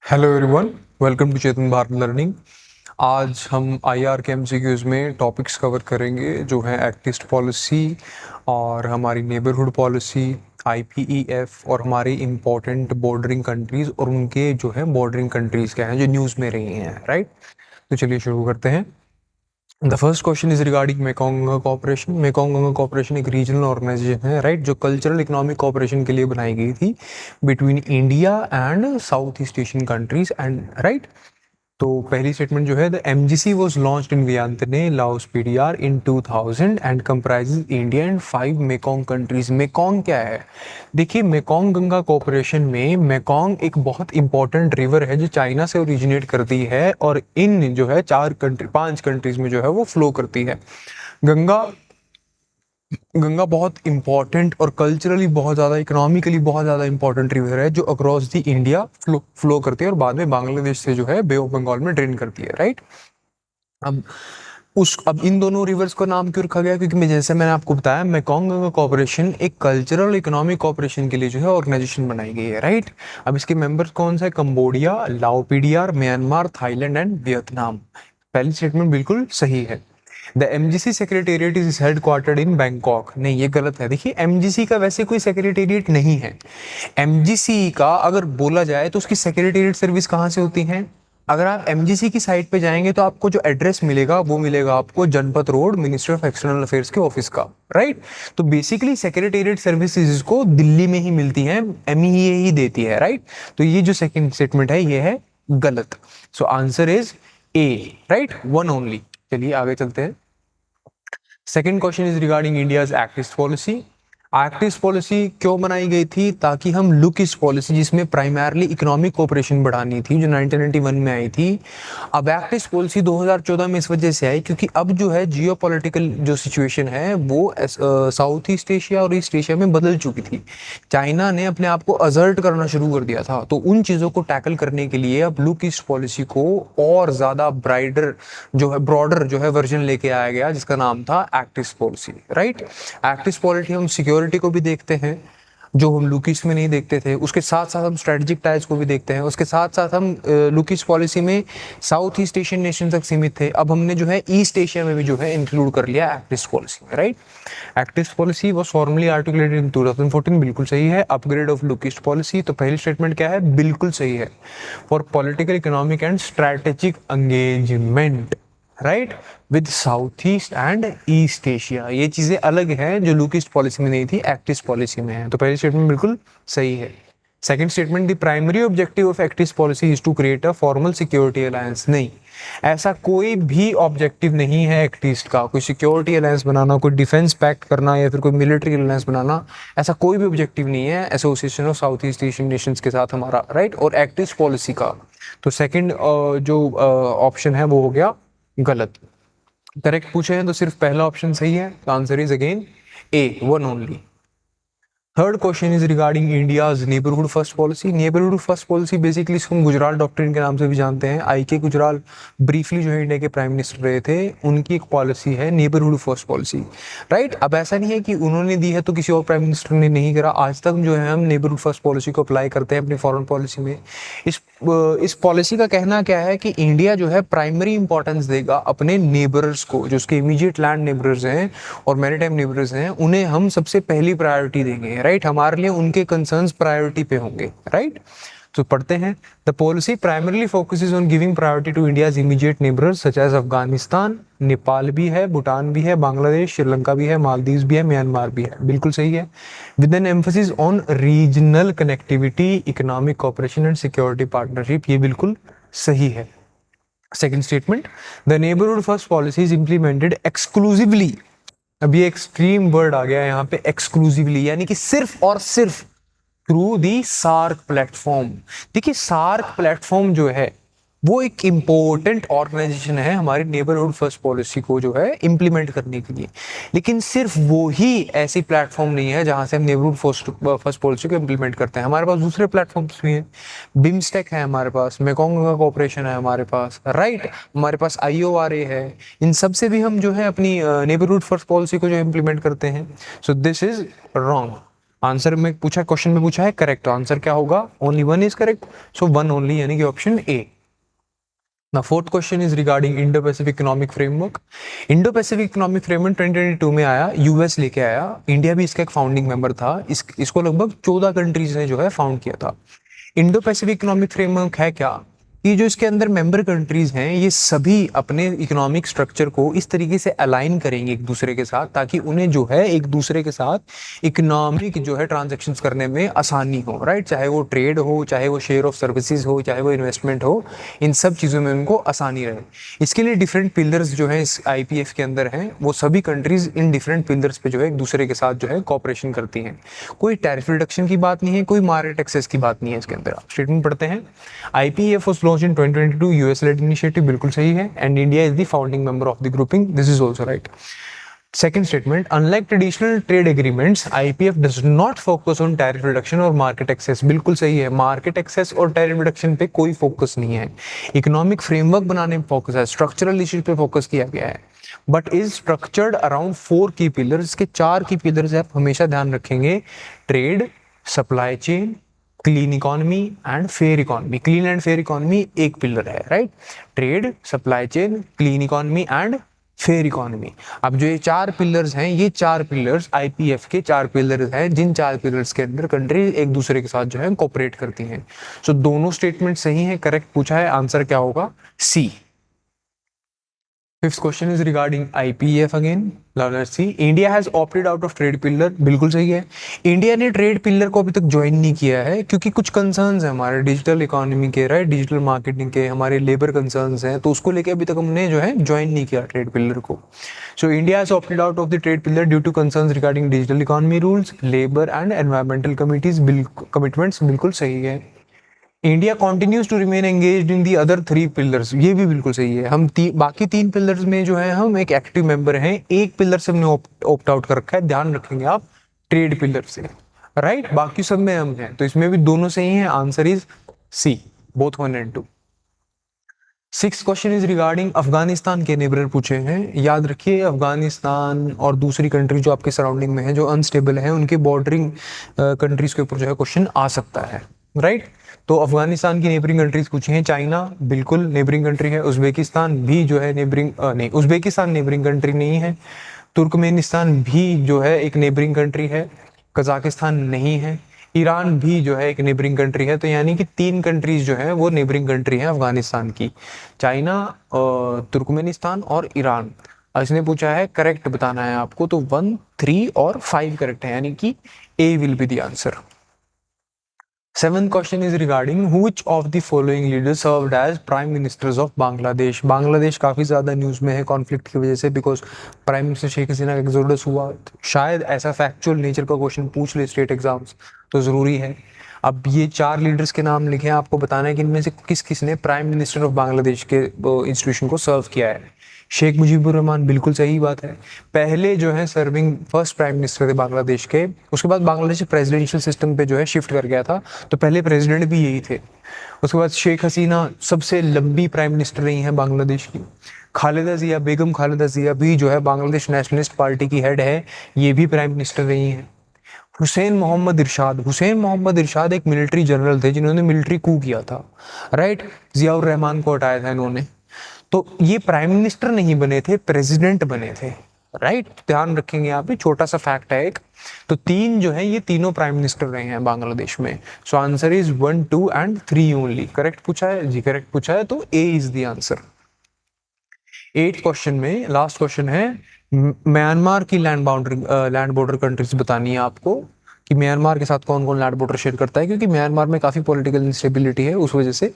Hello everyone, welcome to Chetan Bharat learning. आज हम IR के एमसीक्यूज़ में टॉपिक्स कवर करेंगे जो हैं एक्ट ईस्ट पॉलिसी और हमारी नेबरहुड पॉलिसी, आईपीईएफ और हमारी इम्पोर्टेंट बॉर्डरिंग कंट्रीज़ और उनके जो है बॉर्डरिंग कंट्रीज़ क्या हैं जो न्यूज़ में रही हैं, राइट। तो चलिए शुरू करते हैं। The first question is regarding Mekong Ganga corporation. Mekong Ganga corporation एक रीजनल ऑर्गेनाइजेशन है, राइट, जो कल्चरल इकोनॉमिक कॉर्पोरेशन के लिए बनाई गई थी between India and south east Asian countries and right. तो पहली स्टेटमेंट जो है, the MGC was launched in Vientiane Laos PDR in 2000 and comprises India and 5 Mekong countries. Mekong क्या है? देखिए, मेकोंग गंगा कॉर्पोरेशन में मेकोंग एक बहुत इंपॉर्टेंट रिवर है जो चाइना से ओरिजिनेट करती है और इन जो है 5 कंट्रीज में जो है वो फ्लो करती है। गंगा गंगा बहुत इंपॉर्टेंट और कल्चरली बहुत ज़्यादा, इकोनॉमिकली बहुत ज़्यादा इंपॉर्टेंट रिवर है जो अक्रॉस दी इंडिया फ्लो करती है और बाद में बांग्लादेश से जो है बे ऑफ बंगाल में ड्रेन करती है, राइट। अब इन दोनों रिवर्स का नाम क्यों रखा गया? क्योंकि जैसे मैंने आपको बताया, मेकोंग गंगा कॉर्पोरेशन एक कल्चरल इकोनॉमिक कॉर्पोरेशन के लिए जो है ऑर्गेनाइजेशन बनाई गई है, राइट। अब इसके मेंबर्स कौन सा है? कंबोडिया, लाओ PDR, Myanmar, Thailand and Vietnam. पहली स्टेटमेंट बिल्कुल सही है। The MGC secretariat is headquartered in Bangkok. नहीं, ये गलत है। देखिए, एमजीसी का वैसे कोई सेक्रेटेरिएट नहीं है। एमजीसी का अगर बोला जाए तो उसकी सेक्रेटेरिएट सर्विस कहाँ से होती है? अगर आप एमजीसी की साइट पे जाएंगे तो आपको जो एड्रेस मिलेगा वो मिलेगा आपको Janpath road, ministry of external affairs के ऑफिस का, राइट। तो बेसिकली सेक्रेटेरिएट सर्विसेज को दिल्ली में ही मिलती हैं, एमईए ही देती है, राइट। तो ये जो सेकंड स्टेटमेंट है ये है गलत। सो answer is a, right, one only. चलिए आगे चलते हैं। Second question is regarding India's act east policy. Act east policy क्यों बनाई गई थी? ताकि हम लुक ईस्ट पॉलिसी, जिसमें प्राइमरली इकोनॉमिक कोऑपरेशन बढ़ानी थी, जो 1991 में आई थी। अब एक्ट ईस्ट पॉलिसी 2014 में इस वजह से आई क्योंकि अब जो है जियोपॉलिटिकल जो सिचुएशन है वो साउथ ईस्ट एशिया और ईस्ट एशिया में बदल चुकी थी। चाइना ने अपने आप को असर्ट करना शुरू कर दिया था, तो उन चीज़ों को टैकल करने के लिए अब लुक ईस्ट पॉलिसी को और ज़्यादा ब्रॉडर जो है वर्जन लेके आया गया, जिसका नाम था act east policy, right. Act east policy हम सिक्योरिटी को भी देखते हैं जो हम लुक ईस्ट में नहीं देखते थे, उसके साथ साथ हम स्ट्रेटेजिक टाइज को भी देखते हैं, उसके साथ साथ हम लुक ईस्ट पॉलिसी में साउथ ईस्ट एशियन नेशन तक सीमित थे, अब हमने जो है ईस्ट एशिया में भी जो है इंक्लूड कर लिया एक्ट ईस्ट पॉलिसी में, right. Act east policy was formally articulated in 2014, बिल्कुल सही है। Upgrade of look east policy, तो पहली स्टेटमेंट क्या है? बिल्कुल सही है। For political, economic and strategic engagement, right, with south east and east Asia. ये चीजें अलग हैं जो लुक ईस्ट पॉलिसी में नहीं थी, एक्ट ईस्ट पॉलिसी में है। तो पहली स्टेटमेंट बिल्कुल सही है। Second statement, the primary objective of act east policy is to create a formal security alliance. नहीं, ऐसा कोई भी ऑब्जेक्टिव नहीं है एक्ट ईस्ट का। कोई सिक्योरिटी अलायंस बनाना, कोई डिफेंस पैक्ट करना या फिर कोई मिलिट्री अलायंस बनाना, ऐसा कोई भी ऑब्जेक्टिव नहीं है association of south east Asian Nations के साथ हमारा, राइट, और एक्ट ईस्ट पॉलिसी का। तो सेकंड जो ऑप्शन है वो हो गया गलत। करेक्ट पूछे हैं तो सिर्फ पहला ऑप्शन सही है। Answer is again A, one only. Third question is regarding India's neighbourhood first policy. Neighbourhood first policy basically इसको हम गुजराल डॉक्ट्रिन के नाम से भी जानते हैं। आई के गुजराल ब्रीफली जो है इंडिया के प्राइम मिनिस्टर रहे थे, उनकी एक पॉलिसी है नेबरहुड फर्स्ट पॉलिसी, राइट। अब ऐसा नहीं है कि उन्होंने दी है तो किसी और प्राइम मिनिस्टर ने नहीं करा। आज तक जो है हम नेबरहुड फर्स्ट पॉलिसी को अप्लाई करते हैं अपनी फॉरेन पॉलिसी में। इस पॉलिसी का कहना क्या है कि इंडिया जो है प्राइमरी इंपॉर्टेंस देगा अपने नेबर्स को, जो उसके इमीडिएट लैंड नेबर्स हैं और मैरीटाइम नेबर्स हैं, उन्हें हम सबसे पहली प्रायोरिटी देंगे, राइट। हमारे लिए उनके कंसर्न्स प्रायोरिटी पे होंगे, राइट। तो पढ़ते हैं। The policy primarily focuses on giving priority to India's immediate neighbours such as Afghanistan, Nepal भी है, भूटान भी है, बांग्लादेश, श्रीलंका भी है, मालदीव भी है, म्यांमार भी है। बिल्कुल सही है। With an emphasis on regional connectivity, economic cooperation and security partnership, ये बिल्कुल सही है। Second statement, the neighbourhood first policy is implemented exclusively. अब ये एक्सट्रीम वर्ड आ गया यहाँ पे, एक्सक्लूसिवली, यानी कि सिर्फ और सिर्फ थ्रू दी सार्क प्लेटफॉर्म। देखिए, सार्क प्लेटफॉर्म जो है वो एक इम्पोर्टेंट ऑर्गेनाइजेशन है हमारी नेबरहुड फर्स्ट पॉलिसी को जो है इम्प्लीमेंट करने के लिए, लेकिन सिर्फ वो ही ऐसी प्लेटफॉर्म नहीं है जहां से हम नेबरहुड फर्स्ट पॉलिसी को इम्प्लीमेंट करते हैं। हमारे पास दूसरे प्लेटफॉर्म्स भी हैं, बिम्स्टेक है हमारे पास, मेकोंग गंगा कोऑपरेशन है हमारे पास, राइट, हमारे पास IORA है। इन सब से भी हम जो है अपनी नेबरहुड फर्स्ट पॉलिसी को जो इम्प्लीमेंट करते हैं। So this is wrong. Answer में पूछा, क्वेश्चन में पूछा है करेक्ट, तो आंसर क्या होगा, only one is correct, so one only, यानी कि option A. Now fourth question is regarding Indo-Pacific Economic Framework. Indo-Pacific Economic Framework 2022 में आया, यूएस लेके आया, इंडिया भी इसका एक फाउंडिंग मेंबर था। इसको लगभग 14 कंट्रीज ने जो है फाउंड किया था। इंडो पैसिफिक इकोनॉमिक फ्रेमवर्क है क्या, कि जो इसके अंदर मेंबर कंट्रीज हैं ये सभी अपने इकोनॉमिक स्ट्रक्चर को इस तरीके से अलाइन करेंगे एक दूसरे के साथ, ताकि उन्हें जो है एक दूसरे के साथ इकोनॉमिक जो है ट्रांजैक्शंस करने में आसानी हो, राइट। चाहे वो ट्रेड हो, चाहे वो शेयर ऑफ सर्विसेज हो, चाहे वो इन्वेस्टमेंट हो, इन सब चीज़ों में उनको आसानी रहे। इसके लिए डिफरेंट पिलर्स जो है इस आईपीएफ के अंदर हैं, वो सभी कंट्रीज इन डिफरेंट पिलर्स पे जो है एक दूसरे के साथ जो है कॉपरेशन करती हैं। कोई टैरिफ रिडक्शन की बात नहीं है, कोई मार्केट एक्सेस की बात नहीं है इसके अंदर। आप स्टेटमेंट पढ़ते हैं, IPF was launched in 2022, US led initiative, बिल्कुल सही है, and India is the founding member of the grouping, this is also right. Second statement, unlike traditional trade agreements, IPF does not focus on tariff reduction और market access, बिल्कुल सही है, market access और tariff reduction पे कोई focus नहीं है। Economic framework बनाने में फोकस है, स्ट्रक्चरल इश्यूज पे फोकस किया गया है, बट इज स्ट्रक्चर्ड अराउंड 4 की पिलर्स। इसके 4 की पिलर्स आप हमेशा ध्यान रखेंगे, trade, supply chain, clean economy and fair economy. Clean and fair economy एक पिलर है, right. Trade, supply chain, clean economy and fair economy. अब जो ये 4 पिलर्स हैं, ये 4 पिलर्स आईपीएफ के 4 पिलर्स हैं, जिन 4 पिलर्स के अंदर कंट्री एक दूसरे के साथ जो है कोऑपरेट करती हैं। सो दोनों स्टेटमेंट सही हैं, करेक्ट पूछा है, आंसर क्या होगा, C. Fifth question is regarding IPF again, let's see. India has opted out of trade pillar, बिल्कुल सही है। इंडिया ने ट्रेड पिलर को अभी तक ज्वाइन नहीं किया है क्योंकि कुछ कंसर्न्स हैं हमारे डिजिटल इकोनॉमी के, राइट, डिजिटल मार्केटिंग के, हमारे लेबर कंसर्न्स हैं, तो उसको लेके अभी तक हमने जो है ज्वाइन नहीं किया ट्रेड पिलर को। So India has opted out of the trade pillar due to concerns regarding digital economy rules, labour and environmental commitments, बिल्कुल सही है। India continues to remain engaged in the other 3 pillars, ये भी बिल्कुल सही है। हम बाकी 3 पिलर्स में जो है हम एक एक्टिव मेंबर हैं, एक पिलर से हमने ऑप्ट आउट कर रखा है, ध्यान रखेंगे आप, ट्रेड पिलर से, राइट। बाकी सब में हम हैं, तो इसमें भी दोनों सही हैं, answer is C, both 1 and 2। Sixth question is regarding Afghanistan के नेबर पूछे हैं। याद रखिए, अफगानिस्तान और दूसरी कंट्री जो आपके सराउंडिंग में है, जो अनस्टेबल है, उनके बॉर्डरिंग कंट्रीज के ऊपर जो है क्वेश्चन आ सकता है, राइट। तो अफगानिस्तान की नेबरिंग कंट्रीज पूछे हैं, चाइना बिल्कुल नेबरिंग कंट्री है, उज्बेकिस्तान भी जो है नेबरिंग नहीं, उज्बेकिस्तान नेबरिंग कंट्री नहीं है, तुर्कमेनिस्तान भी जो है एक नेबरिंग कंट्री है, कजाकिस्तान नहीं है, ईरान भी जो है एक नेबरिंग कंट्री है। तो यानी कि 3 कंट्रीज जो है वो नेबरिंग कंट्री है अफगानिस्तान की, चाइना, तुर्कमेनिस्तान और ईरान। इसने पूछा है करेक्ट बताना है आपको, तो 1, 3 और 5 करेक्ट है, यानी कि A will be the answer. Seventh question is regarding which of the following leaders served as prime ministers of Bangladesh. Bangladesh काफी ज्यादा न्यूज में है कॉन्फ्लिक्ट की वजह से, because prime minister Sheikh Hasina का एक्सोडस हुआ। शायद ऐसा फैक्चुअल नेचर का क्वेश्चन पूछ ले स्टेट एग्जाम्स, तो जरूरी है। अब ये 4 लीडर्स के नाम लिखे हैं, आपको बताना है कि इनमें से किस किस ने प्राइम मिनिस्टर ऑफ बांग्लादेश के इंस्टीट्यूशन को सर्व किया है। शेख मुजीबुर रहमान, बिल्कुल सही बात है, पहले जो है सर्विंग फर्स्ट प्राइम मिनिस्टर थे बांग्लादेश के। उसके बाद बांग्लादेश प्रेसिडेंशियल सिस्टम पे जो है शिफ्ट कर गया था, तो पहले प्रेसिडेंट भी यही थे। उसके बाद शेख हसीना सबसे लंबी प्राइम मिनिस्टर रही हैं बांग्लादेश की। खालिदा जिया, बेगम खालिदा जिया भी जो है बांग्लादेश नेशनलिस्ट पार्टी की हेड है, ये भी प्राइम मिनिस्टर रही हैं। हुसैन मोहम्मद इरशाद एक मिलिट्री जनरल थे जिन्होंने मिलिट्री कू किया था, राइट, जियाउर रहमान को हटाया था इन्होंने। तो ये प्राइम मिनिस्टर नहीं बने थे, प्रेसिडेंट बने थे, राइट, ध्यान रखेंगे आप, भी छोटा सा फैक्ट है एक। तो 3 जो है ये तीनों प्राइम मिनिस्टर रहे हैं बांग्लादेश में। So answer is 1, 2 and 3 only. Correct पूछा है जी, करेक्ट पूछा है, तो A is the answer. 8th question में लास्ट क्वेश्चन है, म्यांमार की लैंड बॉर्डर कंट्रीज बतानी है आपको कि म्यांमार के साथ कौन कौन लैंड बॉर्डर शेयर करता है, क्योंकि म्यांमार में काफी पॉलिटिकल इंस्टेबिलिटी है उस वजह से।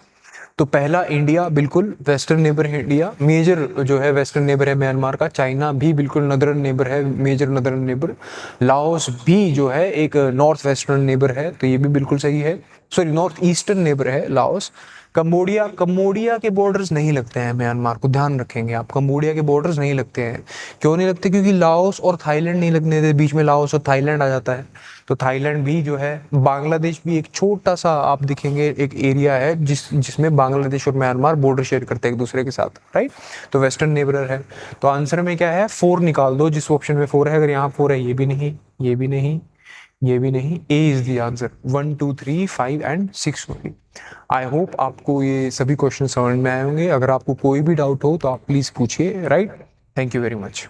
तो पहला इंडिया, बिल्कुल वेस्टर्न नेबर है इंडिया, मेजर जो है वेस्टर्न नेबर है म्यांमार का। चाइना भी बिल्कुल नदरन नेबर है, मेजर नदरन नेबर। लाओस भी जो है एक नॉर्थ वेस्टर्न नेबर है, तो ये भी बिल्कुल सही है, सॉरी नॉर्थ ईस्टर्न नेबर है लाओस। कंबोडिया के बॉर्डर्स नहीं लगते हैं म्यांमार को, ध्यान रखेंगे आप, कंबोडिया के बॉर्डर्स नहीं लगते हैं। क्यों नहीं लगते? क्योंकि लाओस और थाईलैंड नहीं लगने देते, बीच में लाओस और थाईलैंड आ जाता है, तो थाईलैंड भी जो है। बांग्लादेश भी एक छोटा सा आप दिखेंगे एक एरिया है जिसमें बांग्लादेश और म्यांमार बॉर्डर शेयर करते हैं एक दूसरे के साथ, राइट, तो वेस्टर्न नेबरर है। तो आंसर में क्या है, 4 निकाल दो, जिस ऑप्शन में 4 है। अगर यहाँ 4 है, ये भी नहीं, ये भी नहीं, ये भी नहीं, A is the answer, 1 2 3 5 and 6 only. I hope आपको ये सभी क्वेश्चन समझ में आए होंगे। अगर आपको कोई भी डाउट हो तो आप प्लीज पूछिए, right. Thank you very much.